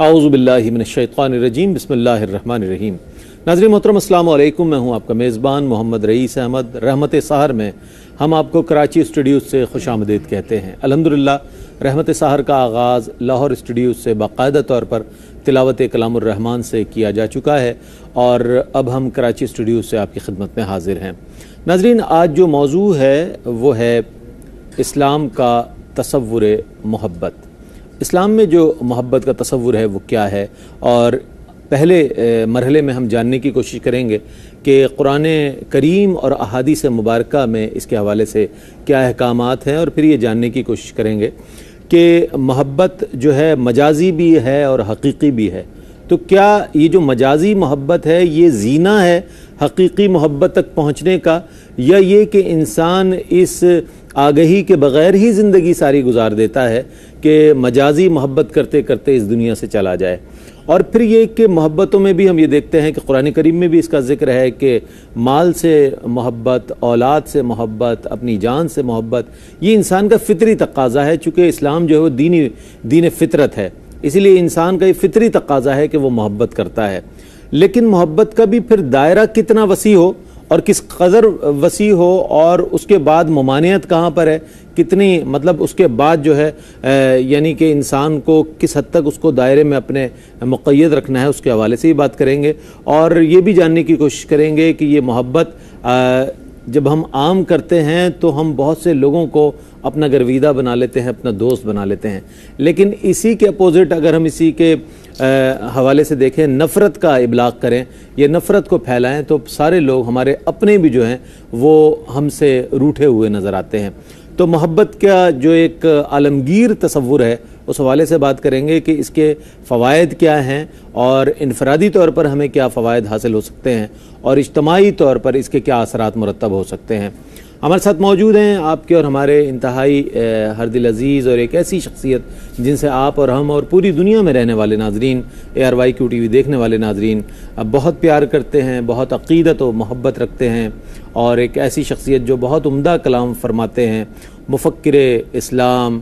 اعوذ باللہ من الشیطان الرجیم بسم اللہ الرحمن الرحیم۔ ناظرین محترم السلام علیکم، میں ہوں آپ کا میزبان محمد رئیس احمد۔ رحمت سحر میں ہم آپ کو کراچی اسٹوڈیوز سے خوش آمدید کہتے ہیں۔ الحمدللہ رحمت سحر کا آغاز لاہور اسٹوڈیوز سے باقاعدہ طور پر تلاوت کلام الرحمن سے کیا جا چکا ہے اور اب ہم کراچی اسٹوڈیوز سے آپ کی خدمت میں حاضر ہیں۔ ناظرین آج جو موضوع ہے وہ ہے اسلام کا تصور محبت۔ اسلام میں جو محبت کا تصور ہے وہ کیا ہے، اور پہلے مرحلے میں ہم جاننے کی کوشش کریں گے کہ قرآن کریم اور احادیث مبارکہ میں اس کے حوالے سے کیا احکامات ہیں، اور پھر یہ جاننے کی کوشش کریں گے کہ محبت جو ہے مجازی بھی ہے اور حقیقی بھی ہے۔ تو کیا یہ جو مجازی محبت ہے یہ زینہ ہے حقیقی محبت تک پہنچنے کا، یا یہ کہ انسان اس آگہی کے بغیر ہی زندگی ساری گزار دیتا ہے کہ مجازی محبت کرتے کرتے اس دنیا سے چلا جائے؟ اور پھر یہ کہ محبتوں میں بھی ہم یہ دیکھتے ہیں کہ قرآن کریم میں بھی اس کا ذکر ہے کہ مال سے محبت، اولاد سے محبت، اپنی جان سے محبت، یہ انسان کا فطری تقاضا ہے۔ چونکہ اسلام جو ہے وہ دین فطرت ہے، اسی لیے انسان کا یہ فطری تقاضا ہے کہ وہ محبت کرتا ہے۔ لیکن محبت کا بھی پھر دائرہ کتنا وسیع ہو اور کس قدر وسیع ہو، اور اس کے بعد ممانعت کہاں پر ہے، کتنی مطلب اس کے بعد جو ہے یعنی کہ انسان کو کس حد تک اس کو دائرے میں اپنے مقید رکھنا ہے، اس کے حوالے سے ہی بات کریں گے۔ اور یہ بھی جاننے کی کوشش کریں گے کہ یہ محبت جب ہم عام کرتے ہیں تو ہم بہت سے لوگوں کو اپنا گرویدہ بنا لیتے ہیں، اپنا دوست بنا لیتے ہیں، لیکن اسی کے اپوزٹ اگر ہم اسی کے حوالے سے دیکھیں، نفرت کا ابلاغ کریں یا نفرت کو پھیلائیں، تو سارے لوگ ہمارے اپنے بھی جو ہیں وہ ہم سے روٹھے ہوئے نظر آتے ہیں۔ تو محبت کا جو ایک عالمگیر تصور ہے اس حوالے سے بات کریں گے کہ اس کے فوائد کیا ہیں، اور انفرادی طور پر ہمیں کیا فوائد حاصل ہو سکتے ہیں، اور اجتماعی طور پر اس کے کیا اثرات مرتب ہو سکتے ہیں۔ ہمارے ساتھ موجود ہیں آپ کے اور ہمارے انتہائی ہر دل عزیز اور ایک ایسی شخصیت جن سے آپ اور ہم اور پوری دنیا میں رہنے والے ناظرین، ARYQ TV دیکھنے والے ناظرین بہت پیار کرتے ہیں، بہت عقیدت و محبت رکھتے ہیں، اور ایک ایسی شخصیت جو بہت عمدہ کلام فرماتے ہیں، مفکر اسلام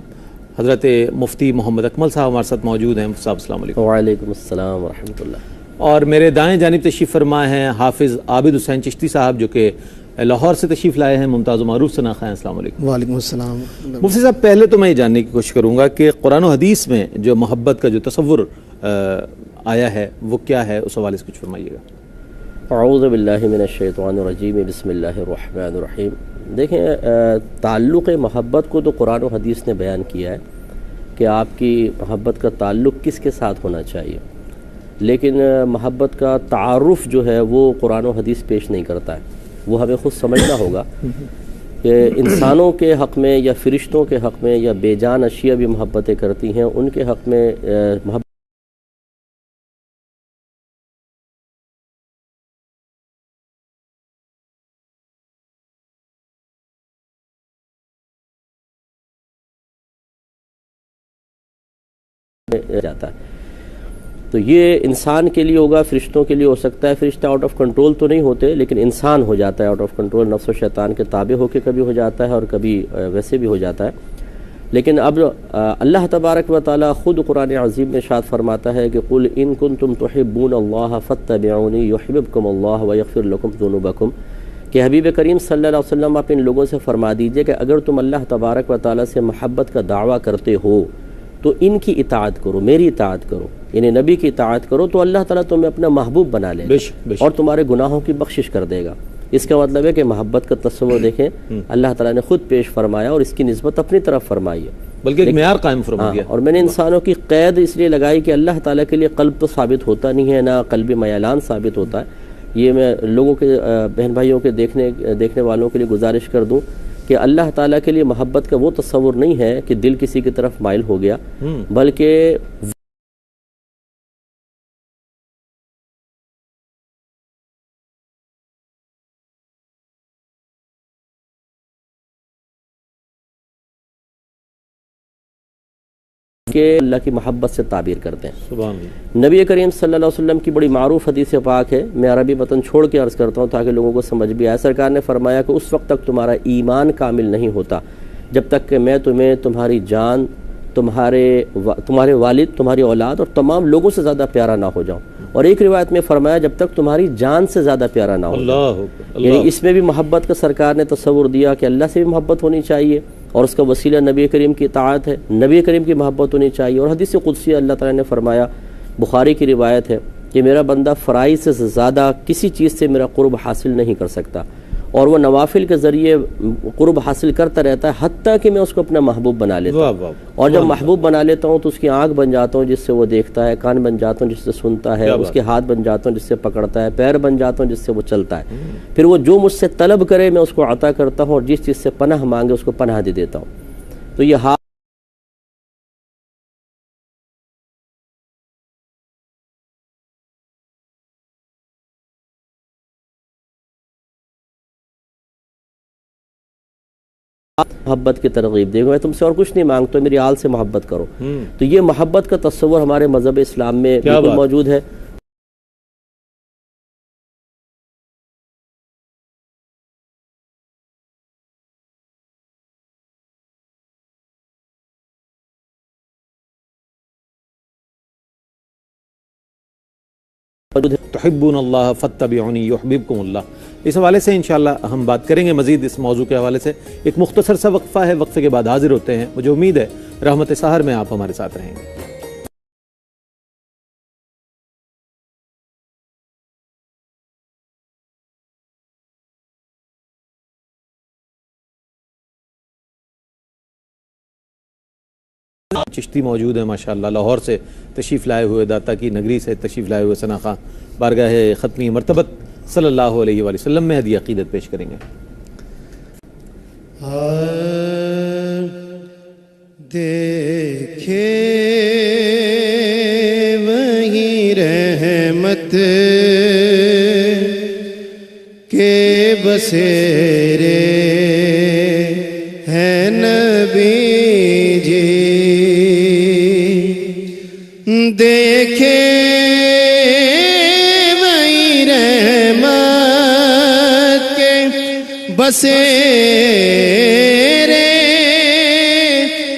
حضرت مفتی محمد اکمل صاحب ہمارے ساتھ موجود ہیں۔ مفتی صاحب السلام علیکم۔ وعلیکم السلام ورحمۃ اللہ۔ اور میرے دائیں جانب تشریف فرما ہیں حافظ عابد حسین چشتی صاحب جو کہ لاہور سے تشریف لائے ہیں، ممتاز و معروف ثنا خان۔ السلام علیکم۔ وعلیکم السلام۔ مفتی صاحب پہلے تو میں یہ جاننے کی کوشش کروں گا کہ قرآن و حدیث میں جو محبت کا جو تصور آیا ہے وہ کیا ہے، اس حوالے سے کچھ فرمائیے گا۔ اعوذ باللہ من الشیطان الرجیم بسم اللہ الرحمن الرحیم۔ دیکھیں تعلق محبت کو تو قرآن و حدیث نے بیان کیا ہے کہ آپ کی محبت کا تعلق کس کے ساتھ ہونا چاہیے، لیکن محبت کا تعارف جو ہے وہ قرآن و حدیث پیش نہیں کرتا ہے۔ وہ ہمیں خود سمجھنا ہوگا کہ انسانوں کے حق میں یا فرشتوں کے حق میں یا بے جان اشیاء بھی محبتیں کرتی ہیں، ان کے حق میں محبت جاتا ہے۔ تو یہ انسان کے لیے ہوگا، فرشتوں کے لیے ہو سکتا ہے۔ فرشتہ آؤٹ آف کنٹرول تو نہیں ہوتے، لیکن انسان ہو جاتا ہے آؤٹ آف کنٹرول، نفس و شیطان کے تابع ہو کے کبھی ہو جاتا ہے اور کبھی ویسے بھی ہو جاتا ہے۔ لیکن اب اللہ تبارک و تعالی خود قرآن عظیم میں ارشاد فرماتا ہے کہ قل ان کنتم تحبون اللہ فاتبعونی یحببکم اللہ ویغفر لکم ذنوبکم، کہ حبیب کریم صلی اللہ علیہ وسلم آپ ان لوگوں سے فرما دیجئے کہ اگر تم اللہ تبارک و تعالی سے محبت کا دعویٰ کرتے ہو تو ان کی اطاعت کرو، میری اطاعت کرو، یعنی نبی کی اطاعت کرو، تو اللہ تعالیٰ تمہیں اپنا محبوب بنا لے گا اور تمہارے گناہوں کی بخشش کر دے گا۔ اس کا مطلب ہے کہ محبت کا تصور دیکھیں اللہ تعالیٰ نے خود پیش فرمایا اور اس کی نسبت اپنی طرف فرمائی ہے، بلکہ ایک معیار قائم فرما دیا۔ اور میں نے انسانوں کی قید اس لیے لگائی کہ اللہ تعالیٰ کے لیے قلب تو ثابت ہوتا نہیں ہے، نہ قلبی میلان ثابت ہوتا ہے۔ یہ میں لوگوں کے بہن بھائیوں کے دیکھنے والوں کے لیے گزارش کر دوں کہ اللہ تعالیٰ کے لیے محبت کا وہ تصور نہیں ہے کہ دل کسی کی طرف مائل ہو گیا، بلکہ کہ اللہ کی محبت سے تعبیر کرتے ہیں۔ سبحان اللہ۔ نبی کریم صلی اللہ علیہ وسلم کی بڑی معروف حدیث پاک ہے، میں عربی متن چھوڑ کے عرض کرتا ہوں تاکہ لوگوں کو سمجھ بھی آئے۔ سرکار نے فرمایا کہ اس وقت تک تمہارا ایمان کامل نہیں ہوتا جب تک کہ میں تمہیں تمہاری جان، تمہارے والد، تمہاری اولاد اور تمام لوگوں سے زیادہ پیارا نہ ہو جاؤں، اور ایک روایت میں فرمایا جب تک تمہاری جان سے زیادہ پیارا نہ ہو جاؤں۔ یعنی اس میں بھی محبت کا سرکار نے تصور دیا کہ اللہ سے بھی محبت ہونی چاہیے، اور اس کا وسیلہ نبی کریم کی اطاعت ہے، نبی کریم کی محبت ہونی چاہیے۔ اور حدیث قدسی اللہ تعالیٰ نے فرمایا، بخاری کی روایت ہے کہ میرا بندہ فرائض سے زیادہ کسی چیز سے میرا قرب حاصل نہیں کر سکتا، اور وہ نوافل کے ذریعے قرب حاصل کرتا رہتا ہے، حتیٰ کہ میں اس کو اپنا محبوب بنا لیتا ہوں۔ اور جب محبوب بنا لیتا ہوں تو اس کی آنکھ بن جاتا ہوں جس سے وہ دیکھتا ہے، کان بن جاتا ہوں جس سے سنتا ہے، اس کے ہاتھ بن جاتا ہوں جس سے پکڑتا ہے، پیر بن جاتا ہوں جس سے وہ چلتا ہے۔ پھر وہ جو مجھ سے طلب کرے میں اس کو عطا کرتا ہوں، اور جس چیز سے پناہ مانگے اس کو پناہ دے دیتا ہوں۔ تو یہ محبت کی ترغیب دے گا، میں تم سے اور کچھ نہیں مانگتا، میری آل سے محبت کرو۔ تو یہ محبت کا تصور ہمارے مذہب اسلام میں بالکل موجود ہے۔ تحبون اللہ فاتبعونی یحببکم اللہ۔ اس حوالے سے انشاءاللہ ہم بات کریں گے مزید اس موضوع کے حوالے سے۔ ایک مختصر سا وقفہ ہے، وقفے کے بعد حاضر ہوتے ہیں۔ مجھے امید ہے رحمت سحر میں آپ ہمارے ساتھ رہیں گے۔ چشتی موجود ہے ماشاءاللہ، لاہور سے تشریف لائے ہوئے، داتا کی نگری سے تشریف لائے ہوئے ثنا خواں بارگاہ ختمی مرتبت صلی اللہ علیہ وآلہ وسلم میں ہدیہ عقیدت پیش کریں گے۔ دیکھے وہی رحمت کے بسیرے ہے نبی جی، دیکھے وہی رحمت کے بسیرے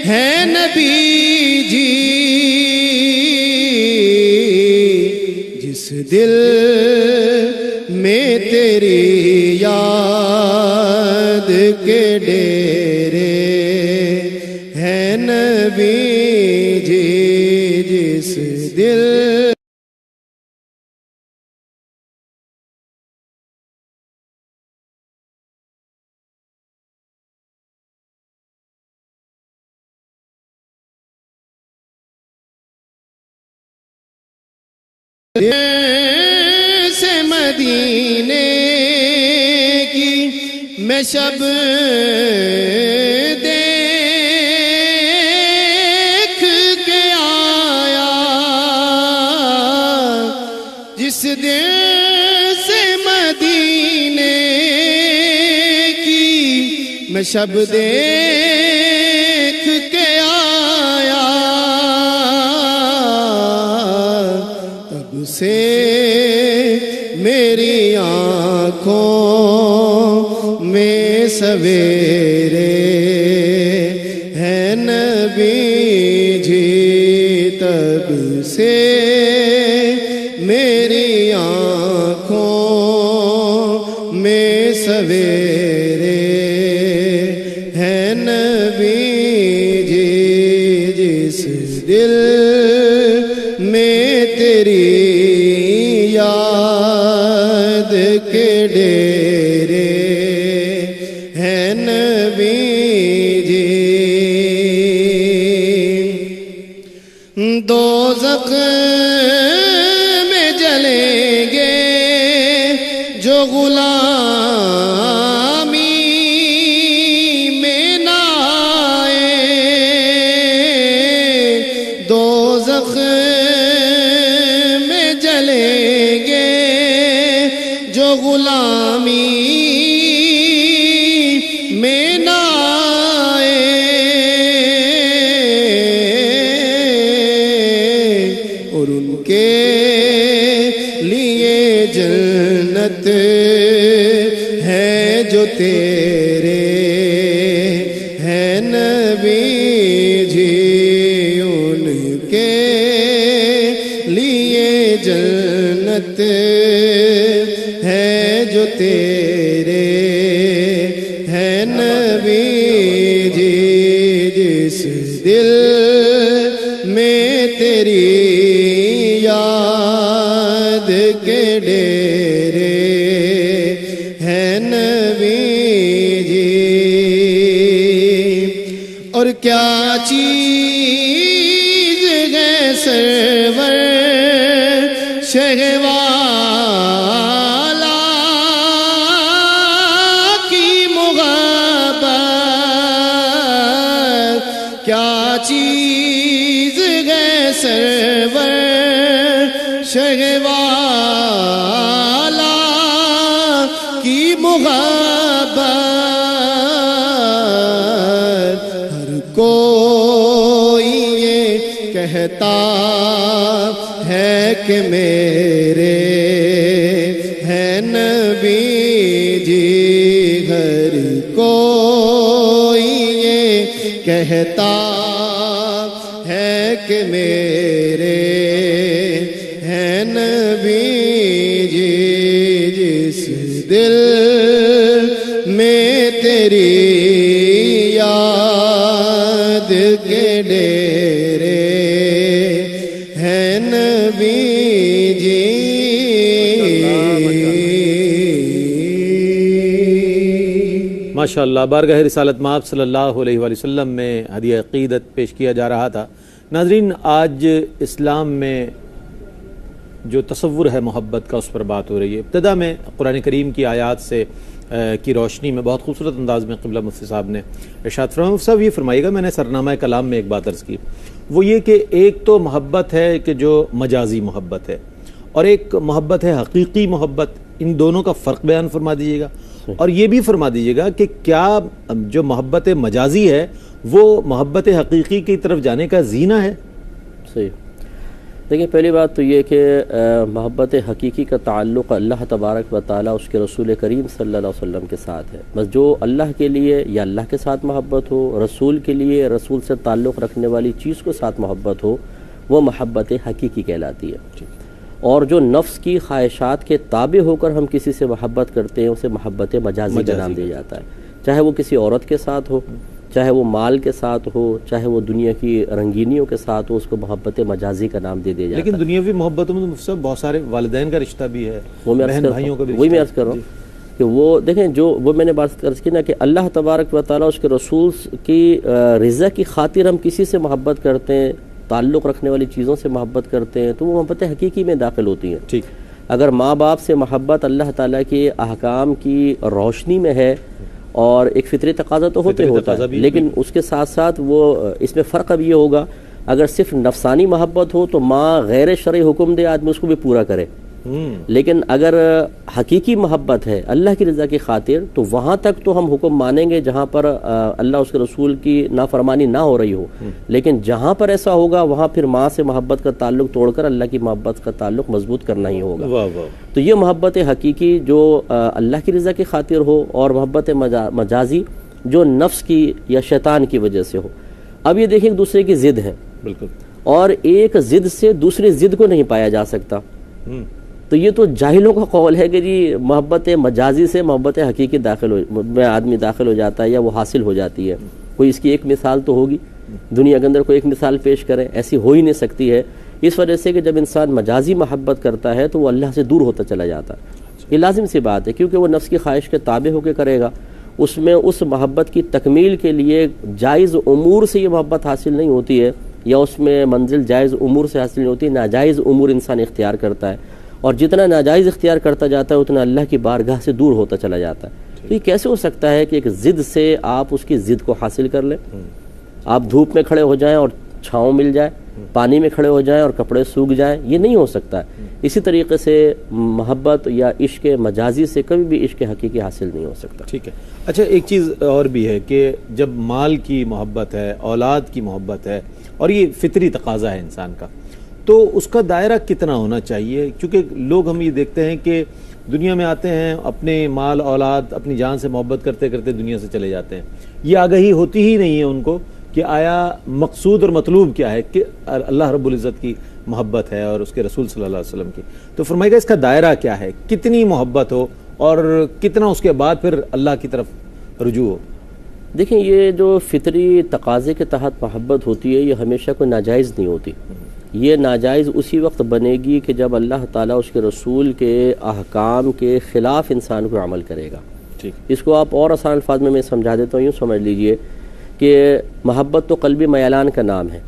ہے نبی جی، جس دل میں تیری یاد کے ڈیرے ہے نبی جی، جس دل سے مدینے کی میں شب دیکھ کے آیا، جس دل سے مدینے کی میں شب دیکھ کے آیا، تب سے میری آنکھوں میں سویرے ہے نبی جی، تب سے میری آنکھوں میں سویرے ہے نبی جی، جس دل میں تیری یاد کے ڈیرے ہے نبی جی، دوزخ میں جلیں گے جو غلامی میں نہ آئے، دوزخ میں جلیں گے جو غلامی میں نہ آئے، اور ان کے لیے جنت ہے جو تیرے ہے نبی جی، نبی جی اور کیا چیز ہے سرور شہوالا کی محبت کیا چیز ہے سرور شہوالا کی محبت ہر کوئی یہ کہتا ہے کہ میرے ہیں نبی جی ہر کوئی یہ کہتا ہے کہ میرے ہیں نبی جی جس دل میں تیری یاد کے ڈیرے ہیں نبی جی ماشاءاللہ بارگاہ رسالت مآب صلی اللہ علیہ وآلہ وسلم میں ہدیہ عقیدت پیش کیا جا رہا تھا۔ ناظرین، آج اسلام میں جو تصور ہے محبت کا اس پر بات ہو رہی ہے۔ ابتدا میں قرآن کریم کی آیات سے کی روشنی میں بہت خوبصورت انداز میں قبلہ مفتی صاحب نے ارشاد فرمایا۔ مفتی صاحب یہ فرمائیے گا، میں نے سرنامہ کلام میں ایک بات عرض کی، وہ یہ کہ ایک تو محبت ہے کہ جو مجازی محبت ہے اور ایک محبت ہے حقیقی محبت، ان دونوں کا فرق بیان فرما دیجیے گا، اور یہ بھی فرما دیجیے گا کہ کیا جو محبت مجازی ہے وہ محبت حقیقی کی طرف جانے کا زینہ ہے؟ صحیح۔ دیکھیں، پہلی بات تو یہ کہ محبت حقیقی کا تعلق اللہ تبارک و تعالیٰ اس کے رسول کریم صلی اللہ علیہ وسلم کے ساتھ ہے۔ بس جو اللہ کے لیے یا اللہ کے ساتھ محبت ہو، رسول کے لیے رسول سے تعلق رکھنے والی چیز کو ساتھ محبت ہو، وہ محبت حقیقی کہلاتی ہے۔ اور جو نفس کی خواہشات کے تابع ہو کر ہم کسی سے محبت کرتے ہیں اسے محبت مجازی کا نام دیا جاتا ہے، چاہے وہ کسی عورت کے ساتھ ہو، چاہے وہ مال کے ساتھ ہو، چاہے وہ دنیا کی رنگینیوں کے ساتھ ہو، اس کو محبت مجازی کا نام دے دیا جاتا ہے۔ لیکن دنیاوی محبتوں میں مفتی صاحب بہت سارے والدین کا رشتہ بھی ہے، بہن بھائیوں کا بھی رشتہ، وہی میں عرض کر رہا ہوں کہ وہ دیکھیں، جو وہ میں نے بات عرض کی نا کہ اللہ تبارک و تعالیٰ اس کے رسول کی رضا کی خاطر ہم کسی سے محبت کرتے ہیں، تعلق رکھنے والی چیزوں سے محبت کرتے ہیں، تو وہ محبت حقیقی میں داخل ہوتی ہیں۔ ٹھیک، اگر ماں باپ سے محبت اللہ تعالیٰ کے احکام کی روشنی میں ہے، اور ایک فطری تقاضا تو ہوتا ہے، لیکن اس کے ساتھ ساتھ وہ اس میں فرق اب یہ ہوگا، اگر صرف نفسانی محبت ہو تو ماں غیر شرعی حکم دے آدمی اس کو بھی پورا کرے، لیکن اگر حقیقی محبت ہے اللہ کی رضا کی خاطر تو وہاں تک تو ہم حکم مانیں گے جہاں پر اللہ اس کے رسول کی نافرمانی نہ ہو رہی ہو، لیکن جہاں پر ایسا ہوگا وہاں پھر ماں سے محبت کا تعلق توڑ کر اللہ کی محبت کا تعلق مضبوط کرنا ہی ہوگا۔ تو یہ محبت حقیقی جو اللہ کی رضا کی خاطر ہو، اور محبت مجازی جو نفس کی یا شیطان کی وجہ سے ہو۔ اب یہ دیکھیں ایک دوسرے کی ضد ہے، بالکل، اور ایک ضد سے دوسری ضد کو نہیں پایا جا سکتا، تو یہ تو جاہلوں کا قول ہے کہ جی محبت مجازی سے محبت حقیقی میں آدمی داخل ہو جاتا ہے یا وہ حاصل ہو جاتی ہے۔ کوئی اس کی ایک مثال تو ہوگی دنیا کے اندر، کوئی ایک مثال پیش کرے، ایسی ہو ہی نہیں سکتی ہے، اس وجہ سے کہ جب انسان مجازی محبت کرتا ہے تو وہ اللہ سے دور ہوتا چلا جاتا ہے۔ یہ لازم سی بات ہے، کیونکہ وہ نفس کی خواہش کے تابع ہو کے کرے گا، اس میں اس محبت کی تکمیل کے لیے جائز امور سے یہ محبت حاصل نہیں ہوتی ہے، یا اس میں منزل جائز امور سے حاصل نہیں ہوتی، ناجائز امور انسان اختیار کرتا ہے، اور جتنا ناجائز اختیار کرتا جاتا ہے اتنا اللہ کی بارگاہ سے دور ہوتا چلا جاتا ہے۔ تو یہ کیسے ہو سکتا ہے کہ ایک ضد سے آپ اس کی ضد کو حاصل کر لیں؟ آپ دھوپ میں کھڑے ہو جائیں اور چھاؤں مل جائے، پانی میں کھڑے ہو جائیں اور کپڑے سوکھ جائیں، یہ نہیں ہو سکتا ہے۔ اسی طریقے سے محبت یا عشق مجازی سے کبھی بھی عشق حقیقی حاصل نہیں ہو سکتا۔ ٹھیک ہے، اچھا ایک چیز اور بھی ہے کہ جب مال کی محبت ہے، اولاد کی محبت ہے، اور یہ فطری تقاضا ہے انسان کا، تو اس کا دائرہ کتنا ہونا چاہیے؟ کیونکہ لوگ ہم یہ دیکھتے ہیں کہ دنیا میں آتے ہیں، اپنے مال اولاد اپنی جان سے محبت کرتے کرتے دنیا سے چلے جاتے ہیں، یہ آگاہی ہوتی ہی نہیں ہے ان کو کہ آیا مقصود اور مطلوب کیا ہے، کہ اللہ رب العزت کی محبت ہے اور اس کے رسول صلی اللہ علیہ وسلم کی۔ تو فرمائے گا اس کا دائرہ کیا ہے، کتنی محبت ہو اور کتنا اس کے بعد پھر اللہ کی طرف رجوع ہو؟ دیکھیں، یہ جو فطری تقاضے کے تحت محبت ہوتی ہے یہ ہمیشہ کوئی ناجائز نہیں ہوتی، یہ ناجائز اسی وقت بنے گی کہ جب اللہ تعالیٰ اس کے رسول کے احکام کے خلاف انسان کو عمل کرے گا۔ ٹھیک. اس کو آپ اور آسان الفاظ میں سمجھا دیتا ہوں. یوں سمجھ لیجئے کہ محبت تو قلبی میلان کا نام ہے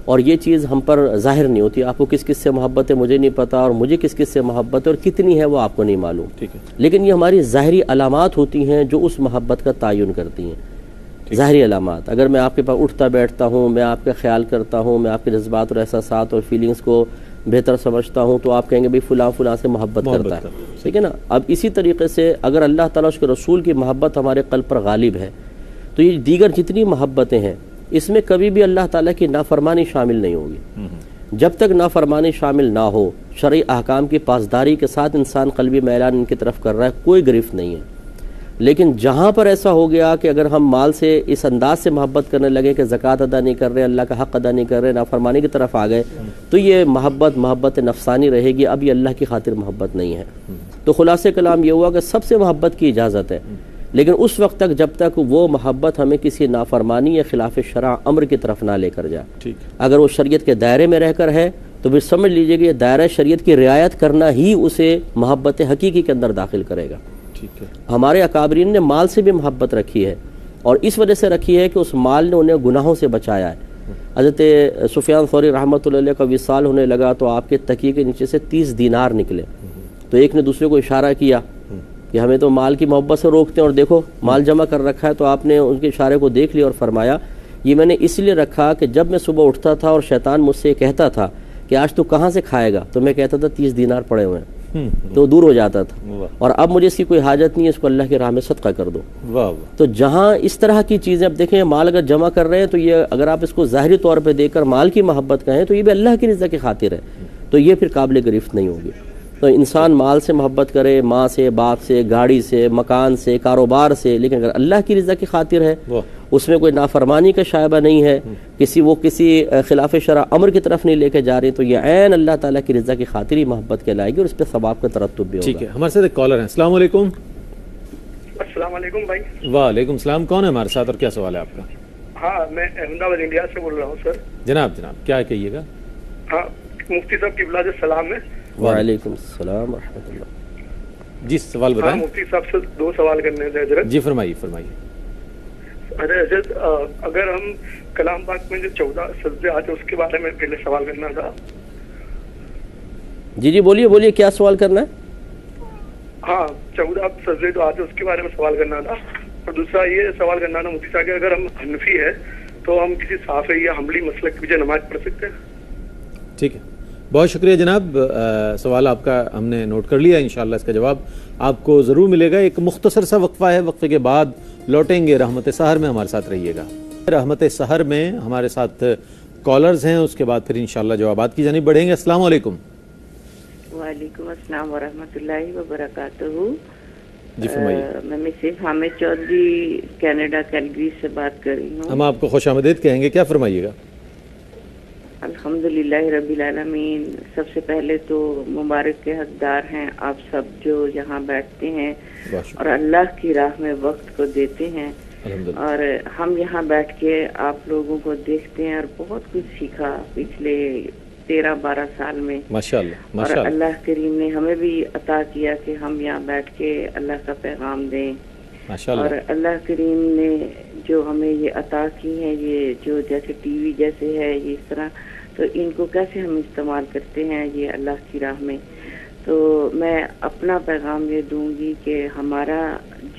اور یہ چیز ہم پر ظاہر نہیں ہوتی. آپ کو کس کس سے محبت ہے مجھے نہیں پتا اور مجھے کس کس سے محبت ہے اور کتنی ہے وہ آپ کو نہیں معلوم. ٹھیک ہے. لیکن یہ ہماری ظاہری علامات ہوتی ہیں جو اس محبت کا تعین کرتی ہیں. ظاہری علامات، اگر میں آپ کے پاس اٹھتا بیٹھتا ہوں، میں آپ کا خیال کرتا ہوں، میں آپ کے جذبات اور احساسات اور فیلنگز کو بہتر سمجھتا ہوں، تو آپ کہیں گے بھئی فلاں فلاں سے محبت کرتا ہے. ٹھیک ہے نا. اب اسی طریقے سے اگر اللہ تعالیٰ اس کے رسول کی محبت ہمارے قلب پر غالب ہے تو یہ دیگر جتنی محبتیں ہیں اس میں کبھی بھی اللہ تعالیٰ کی نافرمانی شامل نہیں ہوگی. جب تک نافرمانی شامل نہ ہو، شرعی احکام کی پاسداری کے ساتھ انسان قلبی میلان ان کی طرف کر رہا ہے، کوئی گرفت نہیں ہے. لیکن جہاں پر ایسا ہو گیا کہ اگر ہم مال سے اس انداز سے محبت کرنے لگے کہ زکوٰۃ ادا نہیں کر رہے، اللہ کا حق ادا نہیں کر رہے، نافرمانی کی طرف آ گئے، تو یہ محبت نفسانی رہے گی. اب یہ اللہ کی خاطر محبت نہیں ہے. تو خلاصہ کلام یہ ہوا کہ سب سے محبت کی اجازت ہے، لیکن اس وقت تک جب تک وہ محبت ہمیں کسی نافرمانی یا خلاف شرع امر کی طرف نہ لے کر جائے. اگر وہ شریعت کے دائرے میں رہ کر ہے تو پھر سمجھ لیجئے کہ یہ دائرہ شریعت کی رعایت کرنا ہی اسے محبت حقیقی کے اندر داخل کرے گا. ہمارے اکابرین نے مال سے بھی محبت رکھی ہے اور اس وجہ سے رکھی ہے کہ اس مال نے انہیں گناہوں سے بچایا ہے. حضرت سفیان ثوری رحمۃ اللہ علیہ کا وصال ہونے لگا تو آپ کے تکیے کے نیچے سے 30 دینار نکلے. تو ایک نے دوسرے کو اشارہ کیا کہ ہمیں تو مال کی محبت سے روکتے ہیں اور دیکھو مال جمع کر رکھا ہے. تو آپ نے ان کے اشارے کو دیکھ لیا اور فرمایا یہ میں نے اس لیے رکھا کہ جب میں صبح اٹھتا تھا اور شیطان مجھ سے کہتا تھا کہ آج تو کہاں سے کھائے گا، تو میں کہتا تھا 30 دینار پڑے ہوئے ہیں، تو دور ہو جاتا تھا. اور اب مجھے اس کی کوئی حاجت نہیں ہے، اس کو اللہ کی راہ میں صدقہ کر دو. تو جہاں اس طرح کی چیزیں، اب دیکھیں مال اگر جمع کر رہے ہیں تو یہ اگر آپ اس کو ظاہری طور پہ دیکھ کر مال کی محبت کہیں تو یہ بھی اللہ کی رضا کی خاطر ہے، تو یہ پھر قابل گرفت نہیں ہوگی. تو انسان مال سے محبت کرے، ماں سے، باپ سے، گاڑی سے، مکان سے، کاروبار سے، لیکن اگر اللہ کی رضا کی خاطر ہے، اس میں کوئی نافرمانی کا شائبہ نہیں ہے، کسی خلاف شرع امر کی طرف نہیں لے کے جا رہے، تو یہ عین اللہ تعالیٰ کی رضا کی خاطر ہی محبت کہلائے گی اور اس پہ ثواب کا ترتب بھی ہوگا. ٹھیک ہے. ہمارے ساتھ ایک کالر ہیں. السلام علیکم. السلام علیکم بھائی. وعلیکم السلام. کون ہے ہمارے ساتھ اور کیا سوال ہے آپ کا؟ ہاں میں احمد آباد انڈیا سے بول رہا ہوں سر. جناب کیا کہیے گا؟ ہاں مفتی صاحب کی بلاد السلام ہے. وعلیکم السلام ورحمۃ اللہ. جی سوال بتائیں. مفتی صاحب سے 2 سوال کرنے تھے حضرت. جی فرمائیے. ارے حضرت اگر ہم کلام پاک میں جو 14 سجدے آتے اس کے بارے میں پہلے سوال کرنا تھا. جی بولیے کیا سوال کرنا ہے؟ ہاں 14 سجدے جو آتے اس کے بارے میں سوال کرنا تھا. اور دوسرا یہ سوال کرنا تھا مفتی صاحب کہ اگر ہم حنفی ہے تو ہم کسی صافی یا حنبلی مسلک کی وجہ نماز پڑھ سکتے ہیں؟ ٹھیک ہے. بہت شکریہ جناب. سوال آپ کا ہم نے نوٹ کر لیا. انشاءاللہ اس کا جواب آپ کو ضرور ملے گا. ایک مختصر سا وقفہ ہے، وقفے کے بعد لوٹیں گے. رحمت سحر میں ہمارے ساتھ رہیے گا. رحمت سحر میں ہمارے ساتھ کالرز ہیں، اس کے بعد پھر انشاءاللہ جوابات کی جانب بڑھیں گے. السلام علیکم. وعلیکم السلام ورحمۃ اللہ وبرکاتہ. جی فرمائیے. میں Mrs Hamid Chaudhry Canada Calgary سے بات کر رہی ہوں. ہم آپ کو خوش آمدید کہیں گے. کیا فرمائیے گا؟ الحمدللہ رب العالمین. سب سے پہلے تو مبارک کے حقدار ہیں آپ سب جو یہاں بیٹھتے ہیں اور اللہ کی راہ میں وقت کو دیتے ہیں. اور ہم یہاں بیٹھ کے آپ لوگوں کو دیکھتے ہیں اور بہت کچھ سیکھا پچھلے 13-12 سال میں ماشاءاللہ. اور اللہ کریم نے ہمیں بھی عطا کیا کہ ہم یہاں بیٹھ کے اللہ کا پیغام دیں. اور اللہ کریم نے جو ہمیں یہ عطا کی ہیں، یہ جو جیسے ٹی وی جیسے ہے یہ اس طرح، تو ان کو کیسے ہم استعمال کرتے ہیں یہ اللہ کی راہ میں. تو میں اپنا پیغام یہ دوں گی کہ ہمارا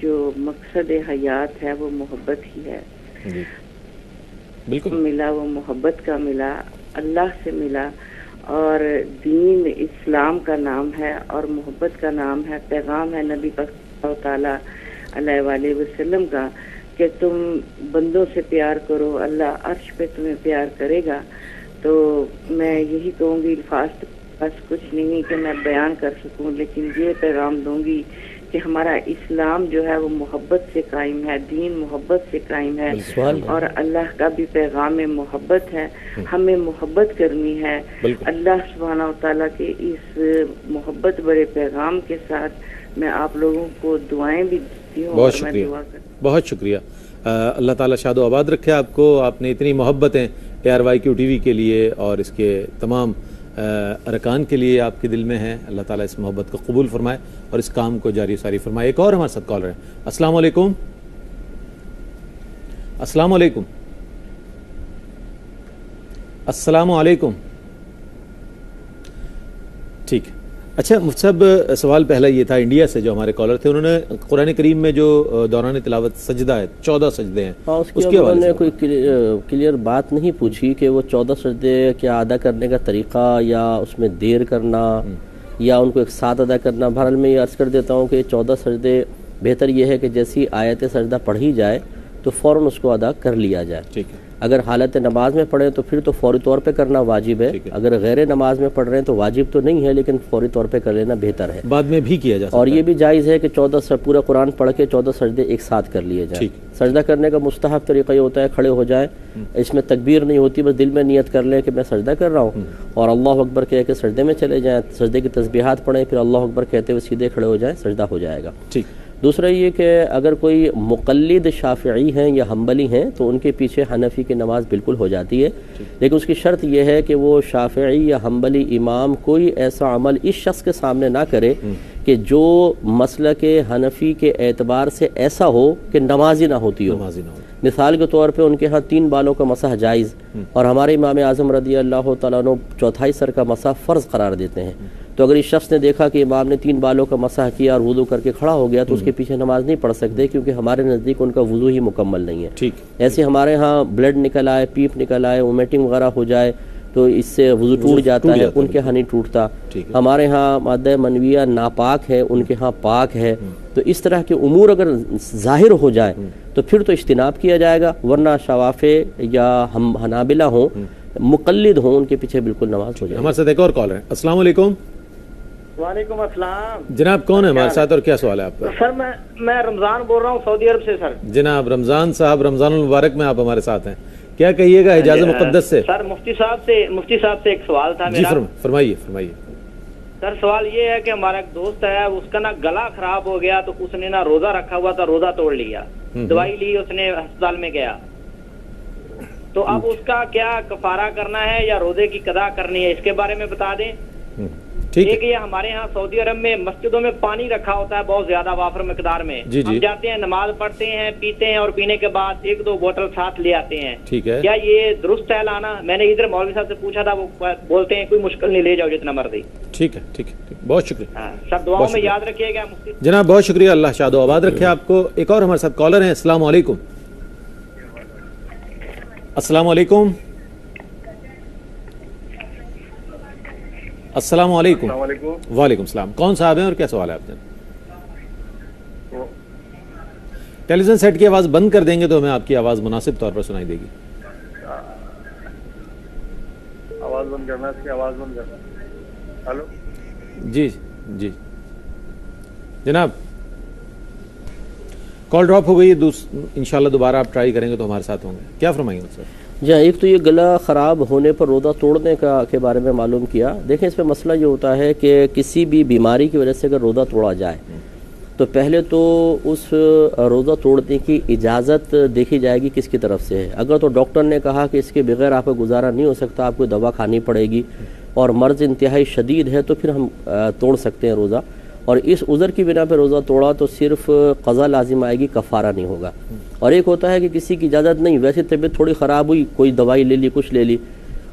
جو مقصد حیات ہے وہ محبت ہی ہے. بالکل ملا وہ محبت کا ملا، اللہ سے ملا. اور دین اسلام کا نام ہے اور محبت کا نام ہے. پیغام ہے نبی پاک صلی اللہ تعالیٰ علیہ وآلہ وسلم کا کہ تم بندوں سے پیار کرو، اللہ عرش پہ تمہیں پیار کرے گا. تو میں یہی کہوں گی، بس کچھ نہیں کہ میں بیان کر سکوں، لیکن یہ پیغام دوں گی کہ ہمارا اسلام جو ہے وہ محبت سے قائم ہے، دین محبت سے قائم ہے اور اللہ کا بھی پیغام محبت ہے. ہمیں محبت کرنی ہے. اللہ سبحانہ و تعالیٰ کے اس محبت بڑے پیغام کے ساتھ میں آپ لوگوں کو دعائیں بھی دیتی ہوں. بہت شکریہ. بہت شکریہ. اللہ تعالیٰ شاد و آباد رکھے آپ کو. آپ نے اتنی محبتیں ARYQ TV کے لیے اور اس کے تمام ارکان کے لیے آپ کے دل میں ہیں. اللہ تعالیٰ اس محبت کو قبول فرمائے اور اس کام کو جاری ساری فرمائے. ایک اور ہمارے ساتھ کالر ہے. السلام علیکم. السلام علیکم. السلام علیکم. ٹھیک ہے. اچھا مفتی صاحب, سوال پہلا یہ تھا انڈیا سے جو ہمارے کالر تھے, انہوں نے قرآن کریم میں جو دوران تلاوت سجدہ ہے 14 سجدے ہیں, اس کی انہوں نے کوئی کلیئر بات نہیں پوچھی کہ وہ 14 سجدے کیا ادا کرنے کا طریقہ, یا اس میں دیر کرنا, یا ان کو ایک ساتھ ادا کرنا. بہرحال میں یہ عرض کر دیتا ہوں کہ 14 سجدے بہتر یہ ہے کہ جیسی آیت سجدہ پڑھی جائے تو فوراً اس کو ادا کر لیا جائے. ٹھیک ہے. اگر حالت نماز میں پڑھیں تو پھر تو فوری طور پہ کرنا واجب ہے. اگر غیر نماز میں پڑھ رہے ہیں تو واجب تو نہیں ہے, لیکن فوری طور پہ کر لینا بہتر ہے. بعد میں بھی کیا جا سکتا ہے. اور یہ بھی جائز ہے کہ 14 پورا قرآن پڑھ کے 14 سجدے ایک ساتھ کر لیے جائیں. سجدہ کرنے کا مستحب طریقہ یہ ہوتا ہے کھڑے ہو جائیں, اس میں تکبیر نہیں ہوتی, بس دل میں نیت کر لیں کہ میں سجدہ کر رہا ہوں, اور اللہ اکبر کہہ کے سجدے میں چلے جائیں, سجدے کی تسبیحات پڑھیں, پھر اللہ اکبر کہتے ہوئے سیدھے کھڑے ہو جائیں, سجدہ ہو جائے گا. ٹھیک. دوسرا یہ کہ اگر کوئی مقلد شافعی ہیں یا حنبلی ہیں تو ان کے پیچھے حنفی کی نماز بالکل ہو جاتی ہے, لیکن اس کی شرط یہ ہے کہ وہ شافعی یا حنبلی امام کوئی ایسا عمل اس شخص کے سامنے نہ کرے کہ جو مسلک حنفی کے اعتبار سے ایسا ہو کہ نمازی نہ ہوتی ہو. مثال کے طور پہ ان کے ہاں 3 بالوں کا مسح جائز, اور ہمارے امام اعظم رضی اللہ تعالیٰ عنہ چوتھائی سر کا مسح فرض قرار دیتے ہیں. تو اگر اس شخص نے دیکھا کہ امام نے 3 بالوں کا مسح کیا اور وضو کر کے کھڑا ہو گیا تو اس کے پیچھے نماز نہیں پڑھ سکتے, کیونکہ ہمارے نزدیک ان کا وضو ہی مکمل نہیں ہے. ٹھیک. ایسے ہمارے ہاں بلڈ نکل آئے, پیپ نکل آئے, وومیٹنگ وغیرہ ہو جائے تو اس سے وضو ٹوٹ جاتا ہے, ان کے ہاں نہیں ٹوٹتا. ہمارے ہاں مادہ منویہ ناپاک ہے, ان کے ہاں پاک ہے. تو اس طرح کے امور اگر ظاہر ہو جائے تو پھر تو اجتناب کیا جائے گا, ورنہ شوافع یا حنابلہ ہوں, مقلد ہوں, ان کے پیچھے بالکل نماز ہو جائے. ہمارے ساتھ ایک اور کال ہے. السلام علیکم. وعلیکم السلام. جناب کون ہے ہمارے ساتھ اور کیا سوال ہے آپ کا؟ سر میں رمضان بول رہا ہوں سعودی عرب سے. سر جناب رمضان صاحب, رمضان المبارک میں آپ ہمارے ساتھ ہیں, کیا کہیے گا حجاز مقدس سے؟ سر مفتی صاحب سے ایک سوال تھا میرا. جی فرمائیے. سر سوال یہ ہے کہ ہمارا ایک دوست ہے, اس کا نا گلا خراب ہو گیا, تو اس نے نا روزہ رکھا ہوا تھا, روزہ توڑ لیا, دوائی لی, اس نے ہسپتال میں گیا, تو اب اس کا کیا کفارہ کرنا ہے یا روزے کی قضا کرنی ہے, اس کے بارے میں بتا دیں. ایک یہ ہمارے ہاں سعودی عرب میں مسجدوں میں پانی رکھا ہوتا ہے بہت زیادہ وافر مقدار میں. ہم جاتے ہیں, نماز پڑھتے ہیں, پیتے ہیں, اور پینے کے بعد 1-2 بوتل ساتھ لے آتے ہیں. ٹھیک ہے. کیا یہ درست ہے لانا؟ میں نے ادھر مولوی صاحب سے پوچھا تھا, وہ بولتے ہیں کوئی مشکل نہیں, لے جاؤ جتنا مرضی. ٹھیک ہے. بہت شکریہ. سب دعاؤں میں یاد رکھیے گا مفتی جناب, بہت شکریہ, اللہ شاد و آباد رکھے آپ کو. ایک اور ہمارے ساتھ کالر ہیں. السلام علیکم. السلام علیکم. السلام علیکم. وعلیکم السلام. کون صاحب ہیں اور کیا سوال ہے آپ نے؟ ٹیلی ویژن سیٹ کی آواز بند کر دیں گے تو ہمیں آپ کی آواز مناسب طور پر سنائی دے گی. آواز بند کرنا, اس کی آواز بند کرنا. ہلو. جی جناب, کال ڈراپ ہو گئی, انشاءاللہ دوبارہ آپ ٹرائی کریں گے تو ہمارے ساتھ ہوں گے. کیا فرمائیں گے سر؟ جی ہاں, ایک تو یہ گلا خراب ہونے پر روزہ توڑنے کے بارے میں معلوم کیا. دیکھیں اس میں مسئلہ یہ ہوتا ہے کہ کسی بھی بیماری کی وجہ سے اگر روزہ توڑا جائے تو پہلے تو اس روزہ توڑنے کی اجازت دیکھی جائے گی کس کی طرف سے ہے. اگر تو ڈاکٹر نے کہا کہ اس کے بغیر آپ کا گزارا نہیں ہو سکتا, آپ کو دوا کھانی پڑے گی, اور مرض انتہائی شدید ہے, تو پھر ہم توڑ سکتے ہیں روزہ. اور اس عذر کی بنا پہ روزہ توڑا تو صرف قضا لازم آئے گی, کفارہ نہیں ہوگا. اور ایک ہوتا ہے کہ کسی کی اجازت نہیں, ویسے طبیعت تھوڑی خراب ہوئی, کوئی دوائی لے لی, کچھ لے لی,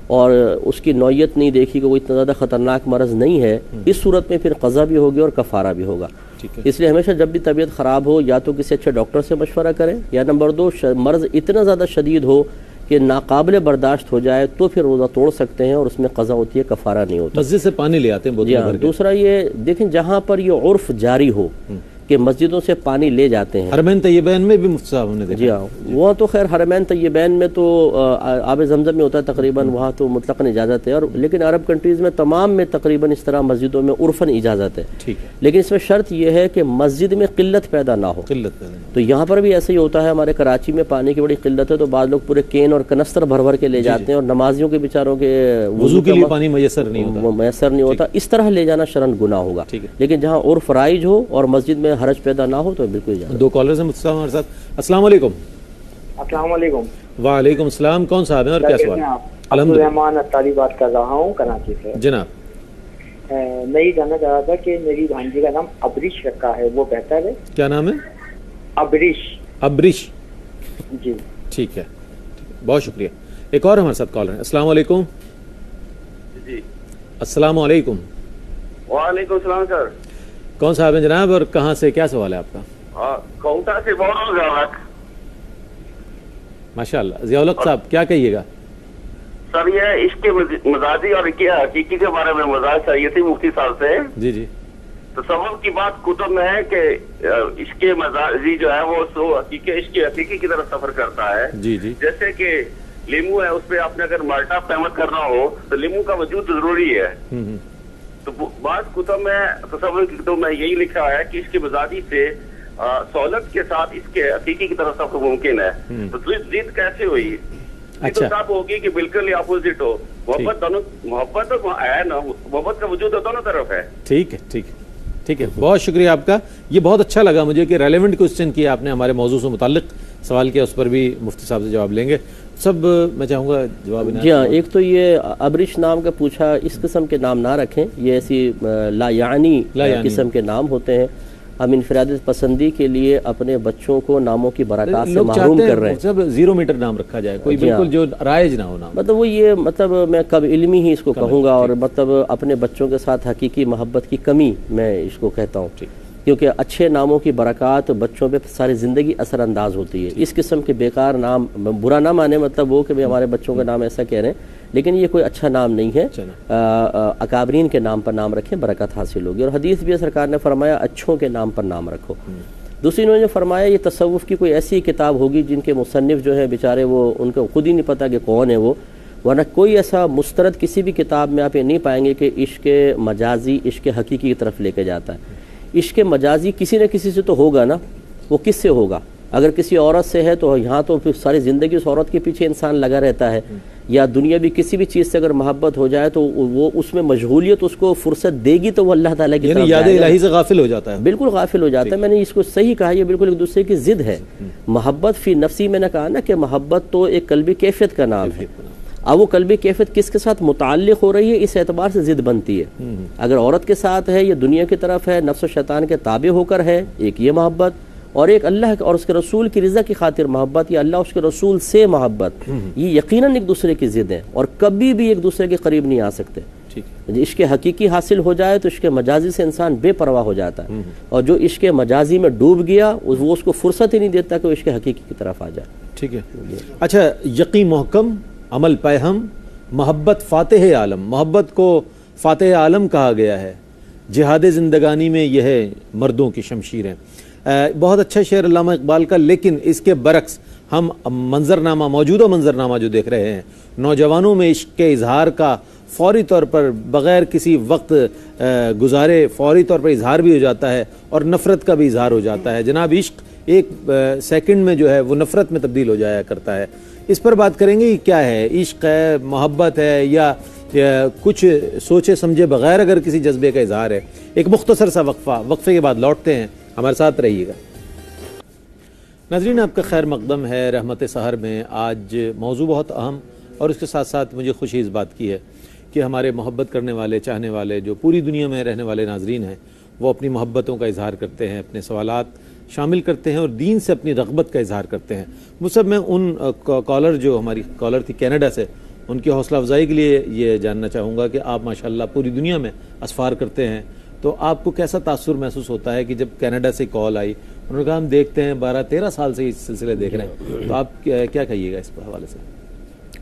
اور اس کی نوعیت نہیں دیکھی کہ وہ اتنا زیادہ خطرناک مرض نہیں ہے, اس صورت میں پھر قضا بھی ہوگی اور کفارہ بھی ہوگا. اس لیے ہمیشہ جب بھی طبیعت خراب ہو یا تو کسی اچھے ڈاکٹر سے مشورہ کریں, یا نمبر 2 مرض اتنا زیادہ شدید ہو کہ ناقابل برداشت ہو جائے تو پھر روزہ توڑ سکتے ہیں, اور اس میں قضا ہوتی ہے, کفارہ نہیں ہوتا. مسجد سے پانی لے آتے ہیں. جی ہاں. دوسرا یہ دیکھیں, جہاں پر یہ عرف جاری ہو کہ مسجدوں سے پانی لے جاتے ہیں. حرمین طیبین میں بھی مفتی صاحب نے دیکھا. جی ہاں, وہاں تو خیر حرمین طیبین میں تو آب زمزم میں ہوتا ہے تقریباً, وہاں تو مطلقاً اجازت ہے, اور لیکن عرب کنٹریز میں تمام میں تقریباً اس طرح مسجدوں میں عرفاً اجازت ہے. ٹھیک ہے. لیکن اس میں شرط یہ ہے کہ مسجد میں قلت پیدا نہ ہو. تو یہاں پر بھی ایسا ہی ہوتا ہے. ہمارے کراچی میں پانی کی بڑی قلت ہے, تو بعض لوگ پورے کین اور کنستر بھر کے لے جاتے ہیں, اور نمازیوں کے بیچاروں کے وضو کے لیے پانی میسر نہیں ہوتا. اس طرح لے جانا شرعاً گناہ ہوگا. لیکن جہاں عرف رائج ہو اور مسجد میں حرج پیدا نہ ہو تو بالکل جائے. 2 کالرز ہیں مفتی صاحب ہمارے ساتھ. السلام علیکم. السلام علیکم. وعلیکم السلام. کون صاحب ہیں اور کیا سوال؟ عبدالرحمان اطاری بات کر رہا ہوں کراچی سے. جناب میں یہ جاننا چاہ رہا تھا کہ میری بھانجی کا نام ابریش رکھا ہے، وہ بہتر ہے؟ کیا نام ہے؟ ابریش. ابریش. جی ٹھیک ہے، بہت شکریہ. ایک اور ہمارے ساتھ کالر ہیں. السلام علیکم. جی السلام علیکم. وعلیکم السلام سر. کون صاحب ہیں جناب اور کہاں سے، کیا سوال ہے آپ کا؟ کوٹا سے بول رہا ہوں ضیاء. ماشاء اللہ. ضیاء الحق صاحب کیا کہیے گا؟ سر یہ عشق مزاجی اور حقیقی کے بارے میں مزاج چاہیے تھی مفتی صاحب سے. جی جی. تصوف کی بات کتب میں ہے کہ عشق مزاجی جو ہے وہ سو حقیقی کی طرف سفر کرتا ہے. جی جی. جیسے کہ لیمو ہے، اس پہ آپ نے اگر مالٹا فیمس کرنا ہو تو لیمو کا وجود ضروری ہے. تو بعض کتب میں تصور کی کتب میں یہی لکھا ہے کہ عشق مزاجی سے سہولت کے ساتھ اس کے حقیقی کی طرف سفر ممکن ہے. تو ضد کیسے ہوئی؟ اچھا صاحب ہوگی کہ بالکل اپوزٹ ہو. محبت دونوں، محبت ہے نا، محبت کا وجود دونوں طرف ہے. ٹھیک ہے ٹھیک ہے ٹھیک ہے. بہت شکریہ آپ کا. یہ بہت اچھا لگا مجھے کہ ریلیونٹ کوسچن کیا آپ نے، ہمارے موضوع سے متعلق سوال کیا، اس پر بھی مفتی صاحب سے جواب لیں گے. سب میں چاہوں گا جواب. جی ہاں، ایک تو یہ ابریش نام کا پوچھا، اس قسم کے نام نہ رکھیں، یہ ایسی لا یعنی قسم کے نام ہوتے ہیں. ہم انفرادیت پسندی کے لیے اپنے بچوں کو ناموں کی برکات سے محروم کر رہے ہیں. سب 0 میٹر نام رکھا جائے، کوئی بالکل جو رائج نہ ہو نام. مطلب وہ یہ میں کب علمی ہی اس کو کہوں گا، اور مطلب اپنے بچوں کے ساتھ حقیقی محبت کی کمی میں اس کو کہتا ہوں. کیونکہ اچھے ناموں کی برکات بچوں پہ ساری زندگی اثر انداز ہوتی ہے. اس قسم کے بیکار نام برا نہ مانے، مطلب وہ کہ ہمارے بچوں کا نام ایسا کہہ رہے ہیں، لیکن یہ کوئی اچھا نام نہیں ہے. اکابرین کے نام پر نام رکھیں، برکت حاصل ہوگی. اور حدیث بھی سرکار نے فرمایا اچھوں کے نام پر نام رکھو. دوسری انہوں نے فرمایا یہ تصوف کی کوئی ایسی کتاب ہوگی جن کے مصنف جو ہے بیچارے وہ ان کو خود ہی نہیں پتہ کہ کون ہے وہ، ورنہ کوئی ایسا مسترد کسی بھی کتاب میں آپ یہ نہیں پائیں گے کہ عشق مجازی عشق حقیقی کی طرف لے کے جاتا ہے. عشق مجازی کسی نہ کسی سے تو ہوگا نا. وہ کس سے ہوگا؟ اگر کسی عورت سے ہے تو یہاں تو پھر ساری زندگی اس عورت کے پیچھے انسان لگا رہتا ہے. یا دنیا بھی کسی بھی چیز سے اگر محبت ہو جائے تو وہ اس میں مشغولیت اس کو فرصت دے گی تو وہ اللہ تعالیٰ کی طرف یاد الہی سے غافل ہو جاتا ہے. بالکل غافل ہو جاتا ہے. میں نے اس کو صحیح کہا، یہ بالکل ایک دوسرے کی ضد ہے. محبت فی نفسی میں نے کہا نا کہ محبت تو ایک قلبی کیفیت کا نام ہے. اب وہ قلبی کیفیت کس کے ساتھ متعلق ہو رہی ہے اس اعتبار سے ضد بنتی ہے. اگر عورت کے ساتھ ہے، یہ دنیا کی طرف ہے، نفس و شیطان کے تابع ہو کر ہے، ایک یہ محبت، اور ایک اللہ اور اس کے رسول کی رضا کی خاطر محبت، یا اللہ اس کے رسول سے محبت، یہ یقیناً ایک دوسرے کی ضد ہے اور کبھی بھی ایک دوسرے کے قریب نہیں آ سکتے. عشق حقیقی حاصل ہو جائے تو عشق مجازی سے انسان بے پرواہ ہو جاتا ہے، اور جو عشق مجازی میں ڈوب گیا وہ اس کو فرصت ہی نہیں دیتا کہ وہ عشق حقیقی کی طرف آ جائے. ٹھیک ہے. اچھا، یقین محکم، عمل پیہم، محبت فاتح عالم. محبت کو فاتح عالم کہا گیا ہے. جہاد زندگانی میں یہ ہے مردوں کی شمشیریں. بہت اچھا شعر علامہ اقبال کا، لیکن اس کے برعکس ہم منظرنامہ، موجودہ منظرنامہ جو دیکھ رہے ہیں، نوجوانوں میں عشق کے اظہار کا فوری طور پر بغیر کسی وقت گزارے فوری طور پر اظہار بھی ہو جاتا ہے اور نفرت کا بھی اظہار ہو جاتا ہے. جناب عشق ایک سیکنڈ میں جو ہے وہ نفرت میں تبدیل ہو جایا کرتا ہے. اس پر بات کریں گے. کیا ہے عشق؟ ہے محبت ہے یا کچھ سوچے سمجھے بغیر اگر کسی جذبے کا اظہار ہے؟ ایک مختصر سا وقفے کے بعد لوٹتے ہیں، ہمارے ساتھ رہیے گا. ناظرین، آپ کا خیر مقدم ہے رحمت سحر میں. آج موضوع بہت اہم، اور اس کے ساتھ ساتھ مجھے خوشی اس بات کی ہے کہ ہمارے محبت کرنے والے، چاہنے والے، جو پوری دنیا میں رہنے والے ناظرین ہیں، وہ اپنی محبتوں کا اظہار کرتے ہیں، اپنے سوالات شامل کرتے ہیں اور دین سے اپنی رغبت کا اظہار کرتے ہیں. مصعب، میں ان کالر جو ہماری کالر تھی کینیڈا سے، ان کی حوصلہ افزائی کے لیے یہ جاننا چاہوں گا کہ آپ ماشاءاللہ پوری دنیا میں اسفار کرتے ہیں، تو آپ کو کیسا تاثر محسوس ہوتا ہے کہ جب کینیڈا سے کال آئی؟ انہوں نے کہا ہم دیکھتے ہیں 12-13 سال سے اس سلسلے دیکھ رہے ہیں، تو آپ کیا کہیے گا اس حوالے سے؟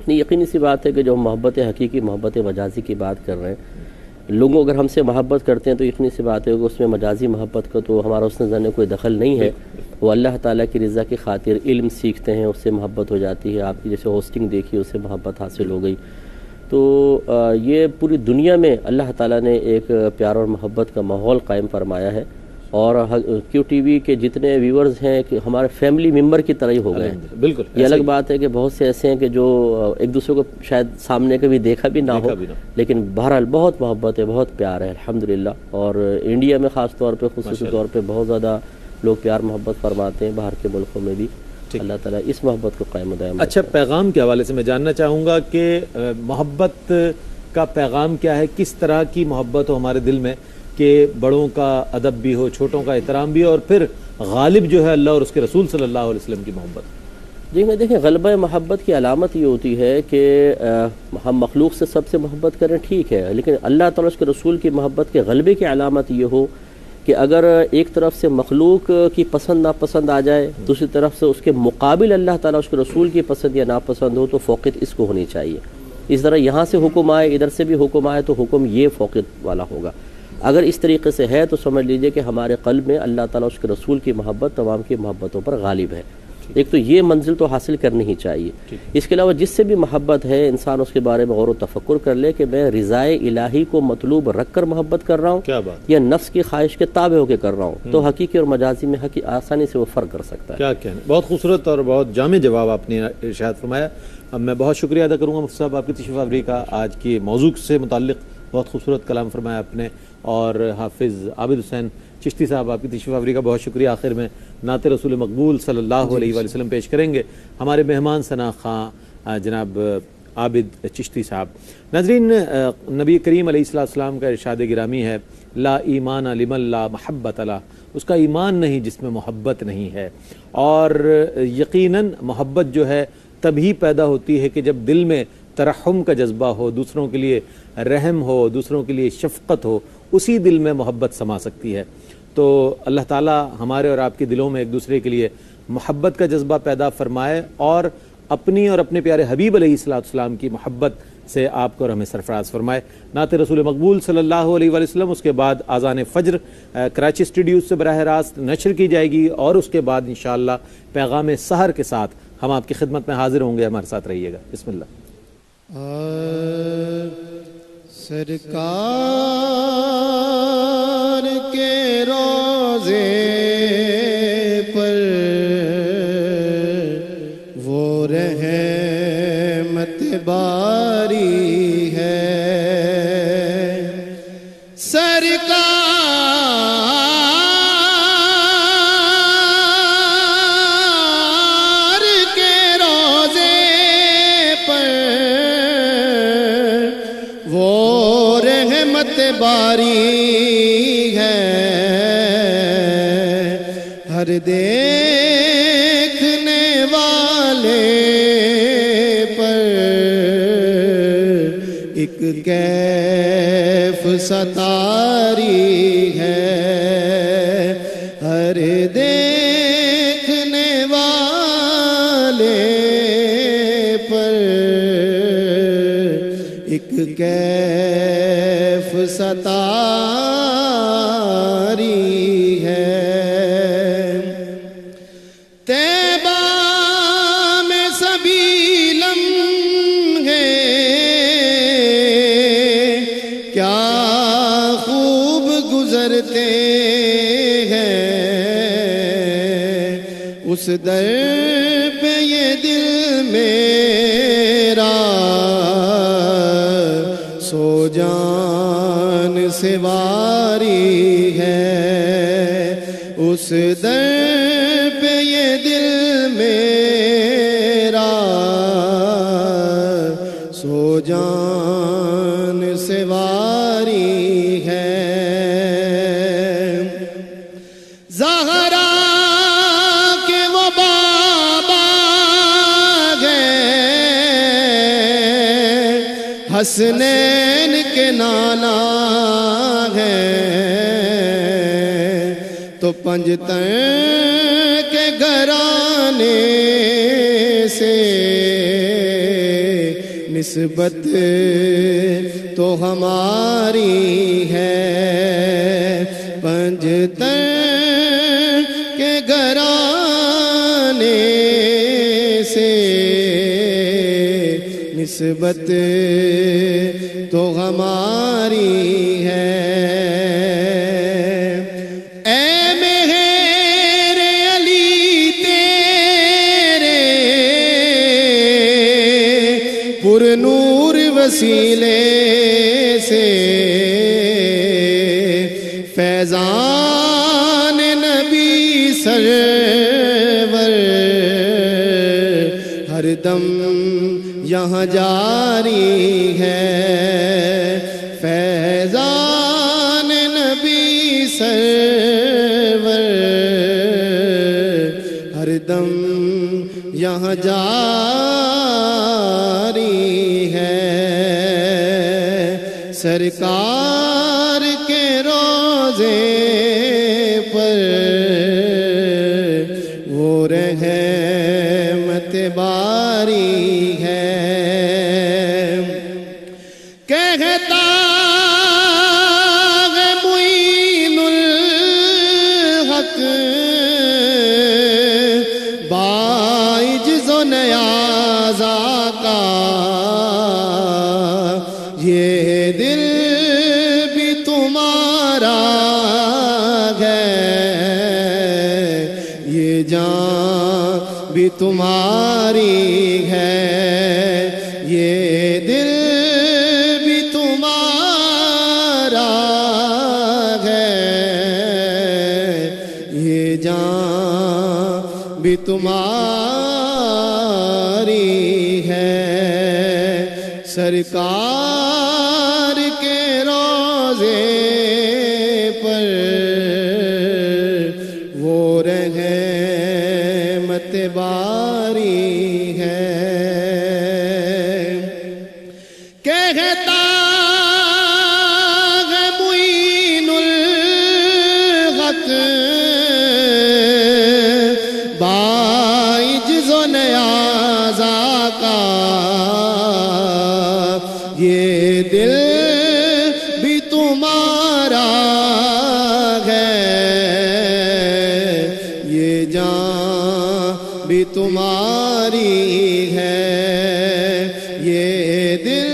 نہیں، یقینی سی بات ہے کہ جو محبت حقیقی، محبت مجازی کی بات کر رہے ہیں، لوگوں اگر ہم سے محبت کرتے ہیں تو یقینی سی بات ہے کہ اس میں مجازی محبت کا تو ہمارا حسن ظن کوئی دخل نہیں ہے. وہ اللہ تعالیٰ کی رضا کی خاطر علم سیکھتے ہیں، اس سے محبت ہو جاتی ہے. آپ کی جیسے ہوسٹنگ دیکھی، اس سے محبت حاصل ہو گئی. تو یہ پوری دنیا میں اللہ تعالیٰ نے ایک پیار اور محبت کا ماحول قائم فرمایا ہے، اور کیو ٹی وی کے جتنے ویورز ہیں کہ ہمارے فیملی ممبر کی طرح ہی ہو گئے ہیں. بالکل. یہ الگ بات ہے کہ بہت سے ایسے ہیں کہ جو ایک دوسرے کو شاید سامنے کبھی دیکھا بھی نہ ہو، لیکن بہرحال بہت محبت ہے، بہت پیار ہے الحمدللہ. اور انڈیا میں خاص طور پہ، خصوصی طور پہ بہت زیادہ لوگ پیار محبت فرماتے ہیں، باہر کے ملکوں میں بھی. اللہ تعالیٰ اس محبت کو قائم و دائم اچھا، پیغام کے حوالے سے میں جاننا چاہوں گا کہ محبت کا پیغام کیا ہے، کس طرح کی محبت ہو ہمارے دل میں کہ بڑوں کا ادب بھی ہو، چھوٹوں کا احترام بھی ہو، اور پھر غالب جو ہے اللہ اور اس کے رسول صلی اللہ علیہ وسلم کی محبت۔ جی میں دیکھیں، غلبہ محبت کی علامت یہ ہوتی ہے کہ ہم مخلوق سے سب سے محبت کریں، ٹھیک ہے، لیکن اللہ تعالیٰ اس کے رسول کی محبت کے غلبے کی علامت یہ ہو کہ اگر ایک طرف سے مخلوق کی پسند ناپسند آ جائے، دوسری طرف سے اس کے مقابل اللہ تعالیٰ اس کے رسول کی پسند یا ناپسند ہو، تو فوقیت اس کو ہونی چاہیے۔ اس طرح یہاں سے حکم آئے، ادھر سے بھی حکم آئے، تو حکم یہ فوقیت والا ہوگا۔ اگر اس طریقے سے ہے تو سمجھ لیجئے کہ ہمارے قلب میں اللہ تعالیٰ اس کے رسول کی محبت تمام کی محبتوں پر غالب ہے۔ ایک تو یہ منزل تو حاصل کرنی ہی چاہیے۔ اس کے علاوہ جس سے بھی محبت ہے، انسان اس کے بارے میں غور و تفکر کر لے کہ میں رضائے الہی کو مطلوب رکھ کر محبت کر رہا ہوں یا نفس کی خواہش کے تابع ہو کے کر رہا ہوں، تو حقیقی اور مجازی میں آسانی سے وہ فرق کر سکتا ہے۔ کیا کہنا، بہت خوبصورت اور بہت جامع جواب آپ نے ارشاد فرمایا۔ اب میں بہت شکریہ ادا کروں گا مفتی صاحب آپ کی تشریف آوری کا، آج کی موضوع سے متعلق بہت خوبصورت کلام فرمایا آپ نے، اور حافظ عابد حسین چشتی صاحب آپ کی تشریف آوری کا بہت شکریہ۔ آخر میں نعت رسول مقبول صلی اللہ علیہ وآلہ وسلم پیش کریں گے ہمارے مہمان ثنا خاں جناب عابد چشتی صاحب۔ ناظرین، نبی کریم علیہ السلام کا ارشاد گرامی ہے، لا ایمان لمن لا محبت لا، اس کا ایمان نہیں جس میں محبت نہیں ہے۔ اور یقیناً محبت جو ہے تبھی پیدا ہوتی ہے کہ جب دل میں ترحم کا جذبہ ہو، دوسروں کے لیے رحم ہو، دوسروں کے لیے شفقت ہو، اسی دل میں محبت سما سکتی ہے۔ تو اللہ تعالی ہمارے اور آپ کے دلوں میں ایک دوسرے کے لیے محبت کا جذبہ پیدا فرمائے، اور اپنی اور اپنے پیارے حبیب علیہ السلام کی محبت سے آپ کو اور ہمیں سرفراز فرمائے۔ نعت رسول مقبول صلی اللہ علیہ وآلہ وسلم، اس کے بعد اذان فجر کراچی اسٹوڈیو سے براہ راست نشر کی جائے گی، اور اس کے بعد انشاءاللہ پیغام سحر کے ساتھ ہم آپ کی خدمت میں حاضر ہوں گے۔ ہمارے ساتھ رہیے گا۔ بسم اللہ۔ سرکار کے روزے پر وہ رحمت باری ہے، سرکار کے روزے پر وہ رحمت باری ہے، ہر دیکھنے والے پر ایک کیف ستاری ہے، ہر دیکھنے والے پر ایک کیف ستاری ہے۔ طیبہ میں سبھی لمحے کیا خوب گزرتے ہیں، اس در پہ یہ دل میرا سو جان سے واری ہے، اس در پہ یہ دل میرا سو جان سے واری ہے۔ زہرا کے وہ بابا گئے، حسنین کے نانا ہیں، تو پنجتن کے گھرانے سے نسبت تو ہماری ہے، پنجتن کے گھرانے سے نسبت تو ہماری ہے۔ اے مہر علی تیرے پر نور وسیلے سے فیضان نبی سرور دم یہاں جاری ہے فیضان نبی سرور ہر دم یہاں جاری ہے سرکار کے روزے پر وہ رحمت باری ہے کہتا ہے معین الحق باعجز و نیاز آقا یہ دل بھی تمہارا ہے یہ جان بھی تمہاری ہے یہ دل بھی تمہارا ہے یہ جان بھی تمہاری ہے سرکار کے روزے پر وہ رحمت باری ہے کہتا ہے معین الحق باعجز و نیاز آقا یہ دل بھی تمہارا ہے یہ جان بھی تمہاری ہے یہ دل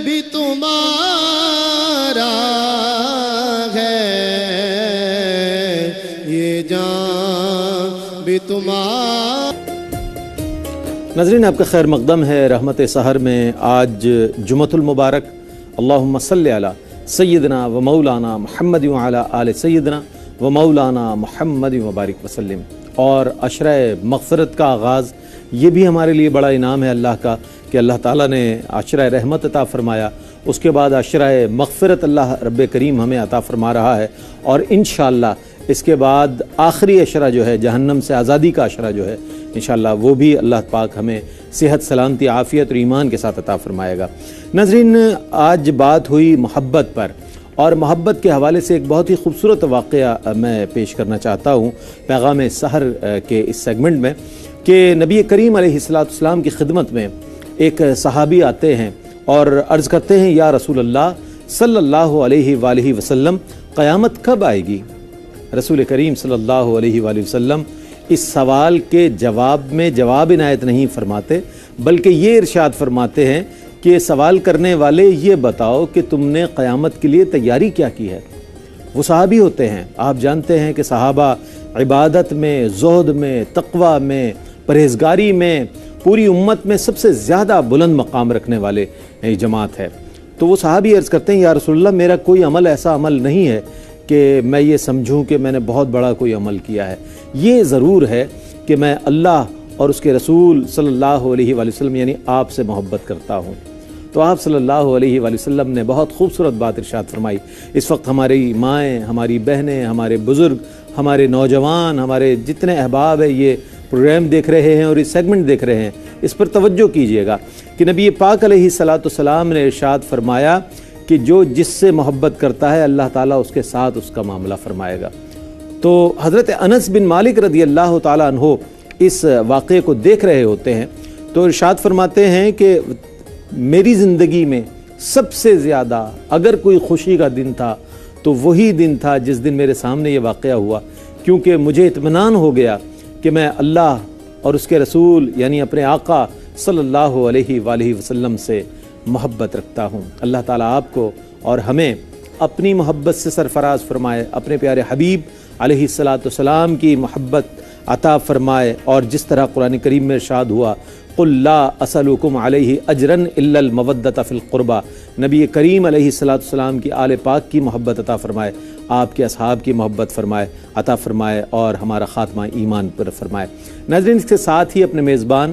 بھی تمہارا ہے یہ جان بھی تمہارا ناظرین آپ کا خیر مقدم ہے رحمت سحر میں آج جمعۃ المبارک اللہم صلی علی سیدنا و مولانا محمد وعلی آل سیدنا و مولانا محمد وبارک وسلم اور عشرہ مغفرت کا آغاز یہ بھی ہمارے لیے بڑا انعام ہے اللہ کا کہ اللہ تعالیٰ نے عشرہ رحمت عطا فرمایا اس کے بعد عشرہ مغفرت اللہ رب کریم ہمیں عطا فرما رہا ہے اور انشاءاللہ اس کے بعد آخری عشرہ جو ہے جہنم سے آزادی کا عشرہ جو ہے انشاءاللہ وہ بھی اللہ پاک ہمیں صحت سلامتی عافیت اور ایمان کے ساتھ عطا فرمائے گا۔ ناظرین آج بات ہوئی محبت پر اور محبت کے حوالے سے ایک بہت ہی خوبصورت واقعہ میں پیش کرنا چاہتا ہوں پیغام سحر کے اس سیگمنٹ میں کہ نبی کریم علیہ السلام کی خدمت میں ایک صحابی آتے ہیں اور عرض کرتے ہیں یا رسول اللہ صلی اللہ علیہ وآلہ وسلم قیامت کب آئے گی؟ رسول کریم صلی اللہ علیہ وآلہ وسلم اس سوال کے جواب میں جواب عنایت نہیں فرماتے بلکہ یہ ارشاد فرماتے ہیں کہ سوال کرنے والے یہ بتاؤ کہ تم نے قیامت کے لیے تیاری کیا کی ہے۔ وہ صحابی ہوتے ہیں، آپ جانتے ہیں کہ صحابہ عبادت میں، زہد میں، تقوی میں، پرہیزگاری میں پوری امت میں سب سے زیادہ بلند مقام رکھنے والے جماعت ہے۔ تو وہ صحابی عرض کرتے ہیں یا رسول اللہ میرا کوئی عمل ایسا عمل نہیں ہے کہ میں یہ سمجھوں کہ میں نے بہت بڑا کوئی عمل کیا ہے، یہ ضرور ہے کہ میں اللہ اور اس کے رسول صلی اللہ علیہ وآلہ وسلم یعنی آپ سے محبت کرتا ہوں۔ تو آپ صلی اللہ علیہ وآلہ وسلم نے بہت خوبصورت بات ارشاد فرمائی۔ اس وقت ہماری مائیں، ہماری بہنیں، ہمارے بزرگ، ہمارے نوجوان، ہمارے جتنے احباب ہیں یہ پروگرام دیکھ رہے ہیں اور یہ سیگمنٹ دیکھ رہے ہیں، اس پر توجہ کیجئے گا کہ نبی پاک علیہ السلام نے ارشاد فرمایا کہ جو جس سے محبت کرتا ہے اللہ تعالیٰ اس کے ساتھ اس کا معاملہ فرمائے گا۔ تو حضرت انس بن مالک رضی اللہ تعالیٰ عنہ اس واقعے کو دیکھ رہے ہوتے ہیں تو ارشاد فرماتے ہیں کہ میری زندگی میں سب سے زیادہ اگر کوئی خوشی کا دن تھا تو وہی دن تھا جس دن میرے سامنے یہ واقعہ ہوا، کیونکہ مجھے اطمینان ہو گیا کہ میں اللہ اور اس کے رسول یعنی اپنے آقا صلی اللہ علیہ وآلہ وسلم سے محبت رکھتا ہوں۔ اللہ تعالیٰ آپ کو اور ہمیں اپنی محبت سے سرفراز فرمائے، اپنے پیارے حبیب علیہ السلام کی محبت عطا فرمائے، اور جس طرح قرآن کریم میں ارشاد ہوا قُلْ لَا أَسْأَلُكُمْ عَلَيْهِ أَجْرًا إِلَّا الْمَوَدَّةَ فِي الْقُرْبَى، نبی کریم علیہ السلام کی آل پاک کی محبت عطا فرمائے، آپ کے اصحاب کی محبت فرمائے عطا فرمائے اور ہمارا خاتمہ ایمان پر فرمائے۔ ناظرین اس کے ساتھ ہی اپنے میزبان